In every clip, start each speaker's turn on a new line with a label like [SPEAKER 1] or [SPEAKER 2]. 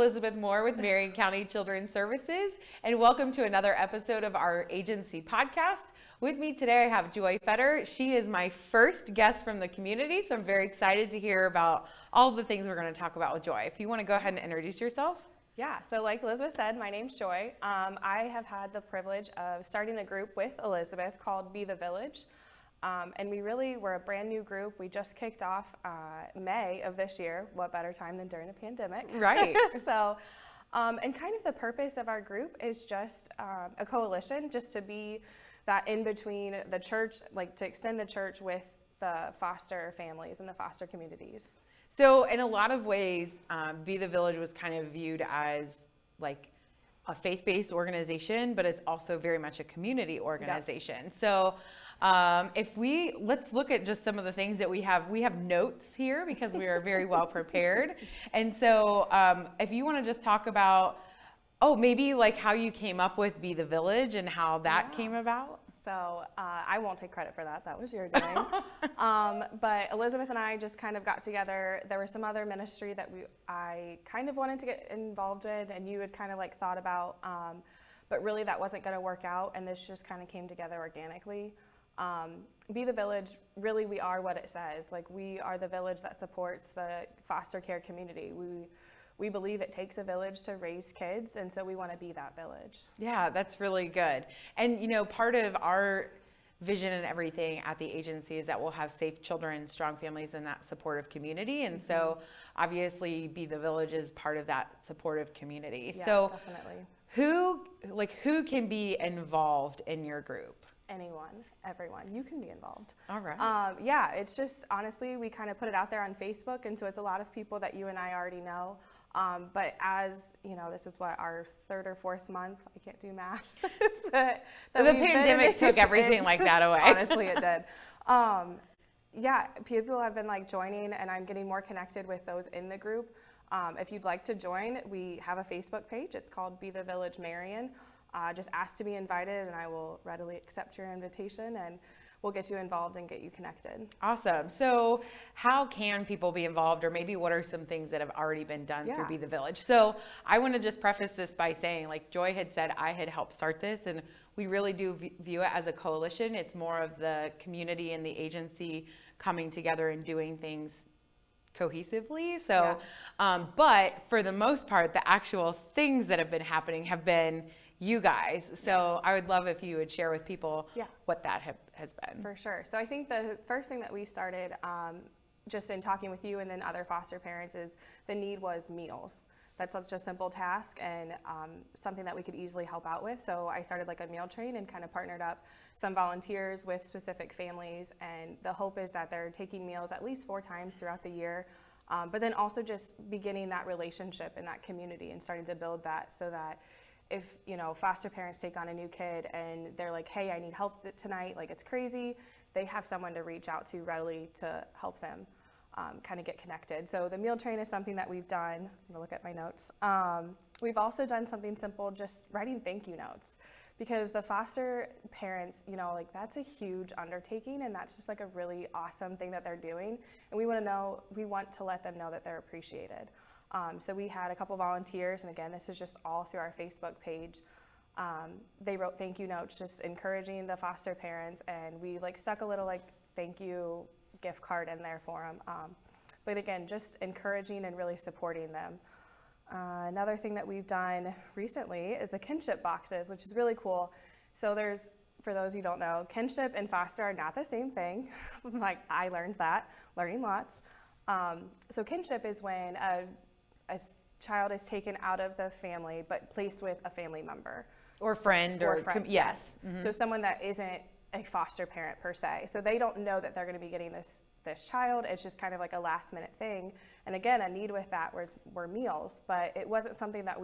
[SPEAKER 1] Elizabeth Moore with Marion County Children's Services, and welcome to another episode of our agency podcast. With me today, I have Joy Fetter. She is my first guest from the community, so I'm very excited to hear about all the things we're going to talk about with Joy. If you want to go ahead and introduce yourself.
[SPEAKER 2] Yeah, so like Elizabeth said, my name's Joy. I have had the privilege of starting a group with Elizabeth called Be the Village. And we're a brand new group. We just kicked off May of this year. What better time than during a pandemic?
[SPEAKER 1] Right.
[SPEAKER 2] So, and kind of the purpose of our group is just a coalition, just to be that in between the church, like to extend the church with the foster families and the foster communities.
[SPEAKER 1] So in a lot of ways, Be the Village was kind of viewed as like a faith-based organization, but it's also very much a community organization. Yep. So let's look at just some of the things that we have. We have notes here because we are very well prepared. And so if you want to just talk about, maybe like how you came up with Be the Village and how that came about.
[SPEAKER 2] So I won't take credit for that. That was your doing. But Elizabeth and I just kind of got together. There was some other ministry that I kind of wanted to get involved in, and you had kind of like thought about, but really that wasn't going to work out, and this just kind of came together organically. Be the Village, really we are what it says. Like we are the village that supports the foster care community. We believe it takes a village to raise kids, and so we want to be that village.
[SPEAKER 1] Yeah, that's really good. And, part of our vision and everything at the agency is that we'll have safe children, strong families, and that supportive community. And so obviously Be the Village is part of that supportive community.
[SPEAKER 2] Yeah,
[SPEAKER 1] so
[SPEAKER 2] definitely.
[SPEAKER 1] Who can be involved in your group?
[SPEAKER 2] Anyone, everyone, you can be involved.
[SPEAKER 1] All right.
[SPEAKER 2] Yeah, it's just, honestly, we kind of put it out there on Facebook, and so it's a lot of people that you and I already know. But as you know, this is our third or fourth month. I can't do math. that
[SPEAKER 1] the pandemic took everything like that away.
[SPEAKER 2] Honestly, it did. Yeah, people have been like joining, and I'm getting more connected with those in the group. If you'd like to join, we have a Facebook page. It's called Be the Village Marion. Just ask to be invited, and I will readily accept your invitation, and we'll get you involved and get you connected.
[SPEAKER 1] Awesome. So how can people be involved, or maybe what are some things that have already been done through Be the Village? So I want to just preface this by saying, like Joy had said, I had helped start this, and we really do view it as a coalition. It's more of the community and the agency coming together and doing things cohesively. So, but for the most part, the actual things that have been happening have been you guys. So I would love if you would share with people what that has been.
[SPEAKER 2] For sure. So I think the first thing that we started just in talking with you and then other foster parents is the need was meals. That's such a simple task and something that we could easily help out with. So I started like a meal train and kind of partnered up some volunteers with specific families. And the hope is that they're taking meals at least 4 times throughout the year. But then also just beginning that relationship in that community and starting to build that so that if, foster parents take on a new kid and they're like, hey, I need help tonight, like it's crazy, they have someone to reach out to readily to help them kind of get connected. So the meal train is something that we've done. I'm gonna look at my notes. We've also done something simple, just writing thank you notes, because the foster parents, that's a huge undertaking, and that's just like a really awesome thing that they're doing. And we want to let them know that they're appreciated. So we had a couple volunteers, and again, this is just all through our Facebook page. They wrote thank you notes, just encouraging the foster parents, and we stuck a little thank you gift card in there for them. But again, just encouraging and really supporting them. Another thing that we've done recently is the kinship boxes, which is really cool. So for those who don't know, kinship and foster are not the same thing. I learned that, learning lots. So kinship is when a child is taken out of the family but placed with a family member.
[SPEAKER 1] Or friend. Yes. Mm-hmm.
[SPEAKER 2] So someone that isn't a foster parent per se. So they don't know that they're going to be getting this child. It's just kind of like a last minute thing. And again, a need with that were meals, but it wasn't something that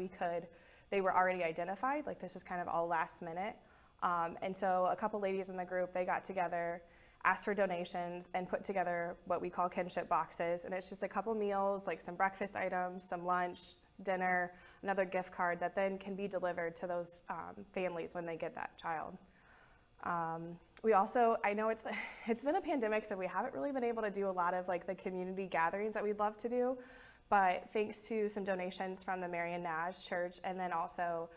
[SPEAKER 2] they were already identified. This is kind of all last minute. And so a couple ladies in the group, they got together, asked for donations, and put together what we call kinship boxes. And it's just a couple meals, some breakfast items, some lunch, dinner, another gift card that then can be delivered to those families when they get that child. We also, I know it's been a pandemic, so we haven't really been able to do a lot of the community gatherings that we'd love to do, But thanks to some donations from the Marion Nash Church and then also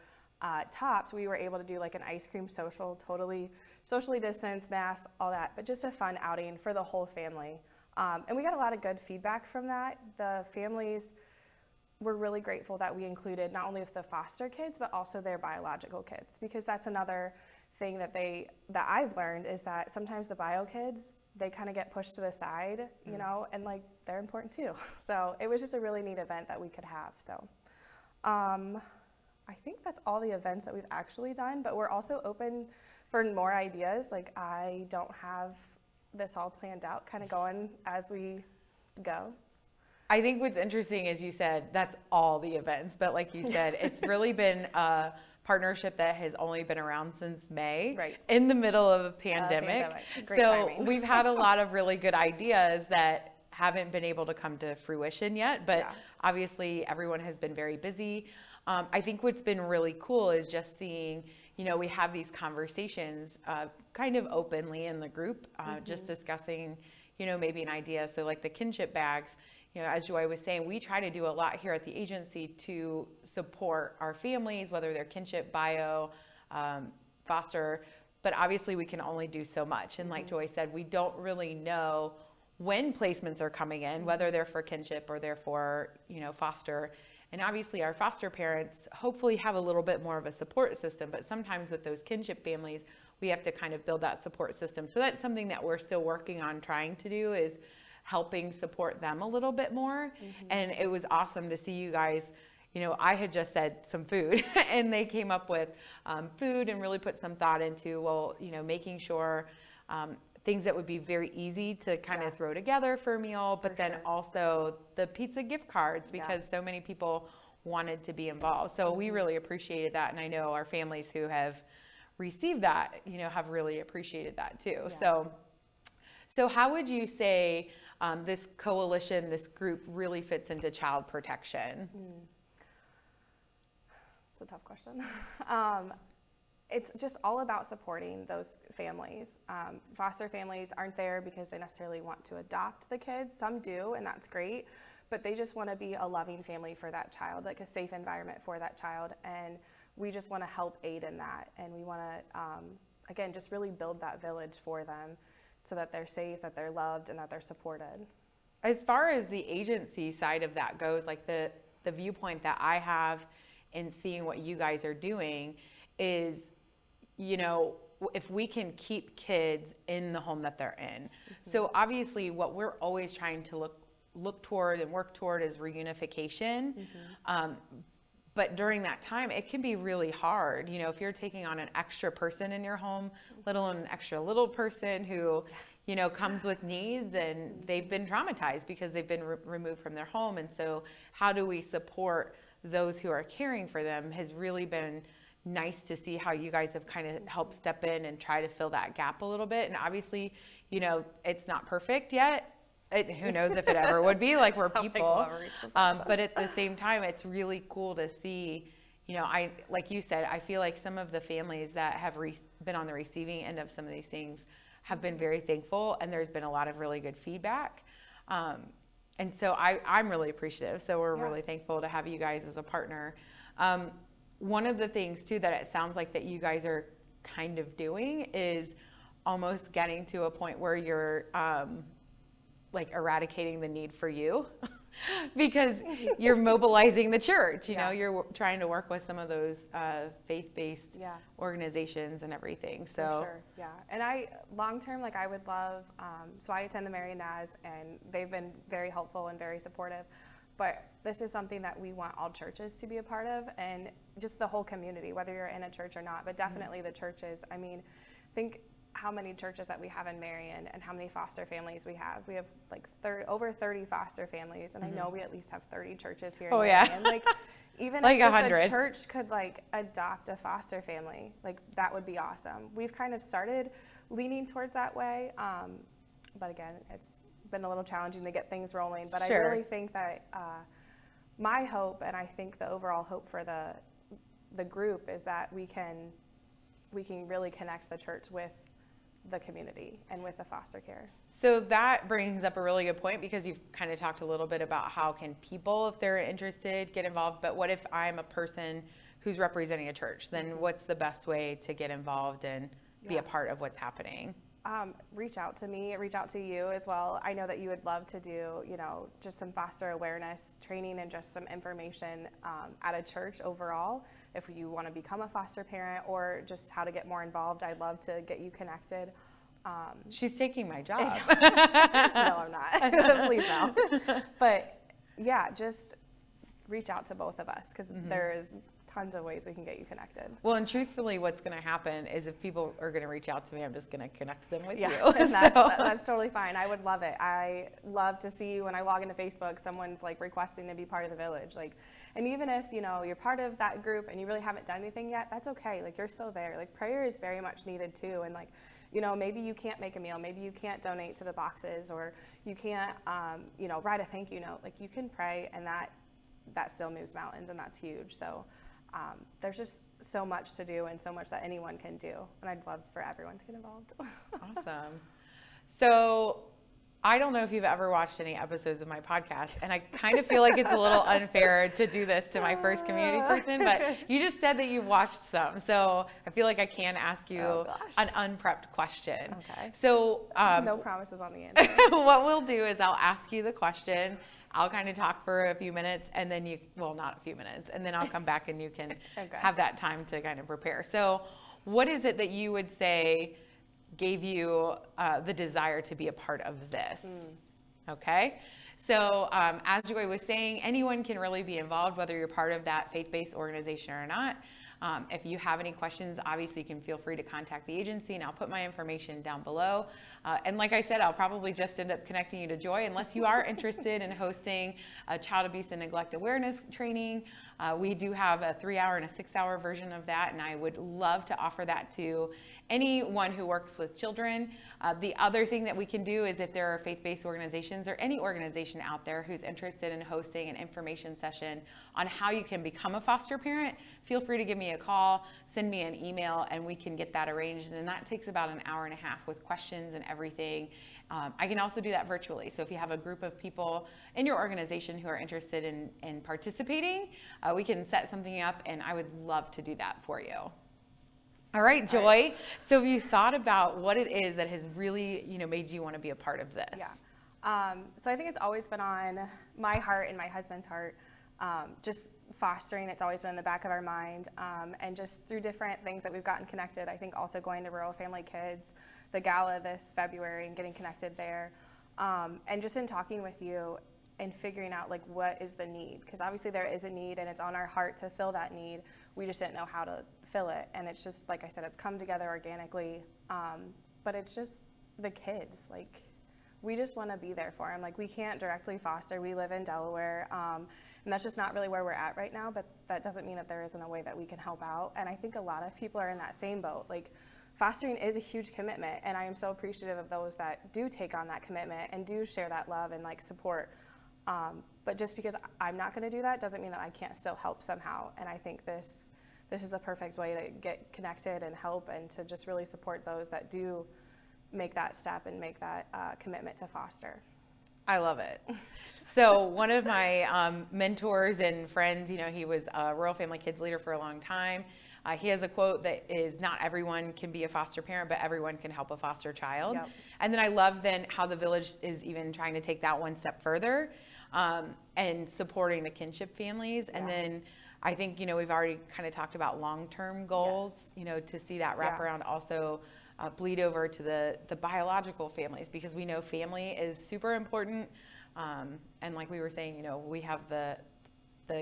[SPEAKER 2] Tops, we were able to do like an ice cream social, totally socially distanced, masked, all that, but just a fun outing for the whole family. And we got a lot of good feedback from that. The families were really grateful that we included not only the foster kids, but also their biological kids, because that's another thing that I've learned is that sometimes the bio kids, they kind of get pushed to the side, you know, and like they're important too. So it was just a really neat event that we could have. So I think that's all the events that we've actually done, but we're also open for more ideas. Like I don't have this all planned out, kind of going as we go.
[SPEAKER 1] I think what's interesting is you said that's all the events, but like you said, it's really been a partnership that has only been around since May,
[SPEAKER 2] right,
[SPEAKER 1] in the middle of a pandemic.
[SPEAKER 2] Great timing.
[SPEAKER 1] We've had a lot of really good ideas that haven't been able to come to fruition yet, but obviously everyone has been very busy. I think what's been really cool is just seeing, you know, we have these conversations kind of openly in the group, just discussing, you know, maybe an idea. So like the kinship bags, you know, as Joy was saying, we try to do a lot here at the agency to support our families, whether they're kinship, bio, foster, but obviously we can only do so much. And like Joy said, we don't really know when placements are coming in, whether they're for kinship or they're for, you know, foster. And obviously our foster parents hopefully have a little bit more of a support system, but sometimes with those kinship families, we have to kind of build that support system. So that's something that we're still working on trying to do, is helping support them a little bit more. And it was awesome to see you guys, you know, I had just said some food and they came up with food and really put some thought into, well, you know, making sure things that would be very easy to kind of throw together for a meal, but then also the pizza gift cards, because so many people wanted to be involved. So we really appreciated that. And I know our families who have received that, you know, have really appreciated that too. So how would you say this coalition, this group really fits into child protection?
[SPEAKER 2] It's a tough question. It's just all about supporting those families. Foster families aren't there because they necessarily want to adopt the kids. Some do, and that's great, but they just want to be a loving family for that child, like a safe environment for that child. And we just want to help aid in that. And we want to, again, just really build that village for them so that they're safe, that they're loved, and that they're supported.
[SPEAKER 1] As far as the agency side of that goes, like the viewpoint that I have in seeing what you guys are doing is, you know, if we can keep kids in the home that they're in. So obviously what we're always trying to look toward and work toward is reunification. But during that time, it can be really hard. You know, if you're taking on an extra person in your home, let alone an extra little person who, you know, comes with needs and they've been traumatized because they've been removed from their home. And so how do we support those who are caring for them has really been nice to see how you guys have kind of helped step in and try to fill that gap a little bit. And obviously, you know, it's not perfect yet. Who knows if it ever would be, like we're people. But at the same time, it's really cool to see, you know, like you said, I feel like some of the families that have been on the receiving end of some of these things have been very thankful, and there's been a lot of really good feedback. And so I'm really appreciative. So we're really thankful to have you guys as a partner. One of the things too that it sounds like that you guys are kind of doing is almost getting to a point where you're like eradicating the need for you because you're mobilizing the church, you know, you're trying to work with some of those faith-based organizations and everything. So
[SPEAKER 2] for sure, and long-term, like I would love, so I attend the Marion Naz and they've been very helpful and very supportive, but this is something that we want all churches to be a part of, and just the whole community, whether you're in a church or not, but definitely the churches. I mean, think how many churches that we have in Marion and how many foster families we have. We have like over 30 foster families, and I know we at least have 30 churches here in Marion. Like even
[SPEAKER 1] like
[SPEAKER 2] if just
[SPEAKER 1] 100.
[SPEAKER 2] a church could like adopt a foster family, like that would be awesome. We've kind of started leaning towards that way, but again, it's been a little challenging to get things rolling. But I really think that my hope, and I think the overall hope for the group, is that we can really connect the church with the community and with the foster care.
[SPEAKER 1] So that brings up a really good point, because you've kind of talked a little bit about how can people, if they're interested, get involved. But what if I'm a person who's representing a church? Then what's the best way to get involved and be a part of what's happening?
[SPEAKER 2] Reach out to me, reach out to you as well. I know that you would love to do, just some foster awareness training and just some information at a church overall. If you want to become a foster parent or just how to get more involved, I'd love to get you connected.
[SPEAKER 1] She's taking my job.
[SPEAKER 2] No, I'm not. Please no. But yeah, just reach out to both of us, because there's tons of ways we can get you connected.
[SPEAKER 1] Well, and truthfully, what's going to happen is if people are going to reach out to me, I'm just going to connect them with you.
[SPEAKER 2] And that's totally fine. I would love it. I love to see when I log into Facebook, someone's like requesting to be part of the village. Like, and even if, you're part of that group and you really haven't done anything yet, that's okay. Like, you're still there. Like, prayer is very much needed too. And like, maybe you can't make a meal, maybe you can't donate to the boxes, or you can't, write a thank you note. Like, you can pray, and that still moves mountains, and that's huge. So there's just so much to do and so much that anyone can do, and I'd love for everyone to get involved.
[SPEAKER 1] Awesome. So I don't know if you've ever watched any episodes of my podcast, and I kind of feel like it's a little unfair to do this to my first community person, but you just said that you've watched some, so I feel like I can ask you an unprepped question.
[SPEAKER 2] Okay.
[SPEAKER 1] So
[SPEAKER 2] no promises on the answer.
[SPEAKER 1] What we'll do is I'll ask you the question. I'll kind of talk for a few minutes, and then not a few minutes, and then I'll come back and you can have that time to kind of prepare. So what is it that you would say gave you the desire to be a part of this? Okay. So as Joy was saying, anyone can really be involved, whether you're part of that faith-based organization or not. If you have any questions, obviously you can feel free to contact the agency, and I'll put my information down below. And like I said, I'll probably just end up connecting you to Joy, unless you are interested in hosting a child abuse and neglect awareness training. We do have a 3-hour and a 6-hour version of that, and I would love to offer that to anyone who works with children. The other thing that we can do is, if there are faith-based organizations or any organization out there who's interested in hosting an information session on how you can become a foster parent, feel free to give me a call, send me an email, and we can get that arranged. And that takes about an hour and a half with questions and everything. I can also do that virtually. So if you have a group of people in your organization who are interested in participating, we can set something up, and I would love to do that for you. All right, Joy. So have you thought about what it is that has really, made you want to be a part of this?
[SPEAKER 2] Yeah. So I think it's always been on my heart and my husband's heart. Just fostering, it's always been in the back of our mind. And just through different things that we've gotten connected, I think also going to Rural Family Kids, the gala this February, and getting connected there. And just in talking with you and figuring out like what is the need, because obviously there is a need and it's on our heart to fill that need. We just didn't know how to fill it, and it's just, like I said, it's come together organically. But it's just the kids, like, we just want to be there for them. Like, we can't directly foster. We live in Delaware, and that's just not really where we're at right now, but that doesn't mean that there isn't a way that we can help out. And I think a lot of people are in that same boat. Like, fostering is a huge commitment, and I am so appreciative of those that do take on that commitment and do share that love and like support. But just because I'm not going to do that doesn't mean that I can't still help somehow. And I think this is the perfect way to get connected and help, and to just really support those that do make that step and make that commitment to foster.
[SPEAKER 1] I love it. So one of my mentors and friends, he was a Rural Family Kids leader for a long time. He has a quote that is, not everyone can be a foster parent, but everyone can help a foster child. Yep. And then I love then how the village is even trying to take that one step further, and supporting the kinship families. Yeah. And then I think, we've already kind of talked about long-term goals, yes. To see that wrap around also bleed over to the biological families, because we know family is super important. And like we were saying, we have the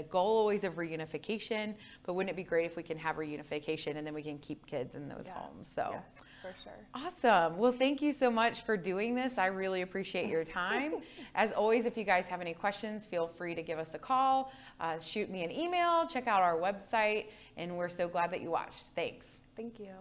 [SPEAKER 1] goal always of reunification, but wouldn't it be great if we can have reunification and then we can keep kids in those homes? So
[SPEAKER 2] yes, for sure.
[SPEAKER 1] Awesome. Well, thank you so much for doing this. I really appreciate your time. As always, if you guys have any questions, feel free to give us a call, shoot me an email, check out our website, and we're so glad that you watched. Thanks.
[SPEAKER 2] Thank you.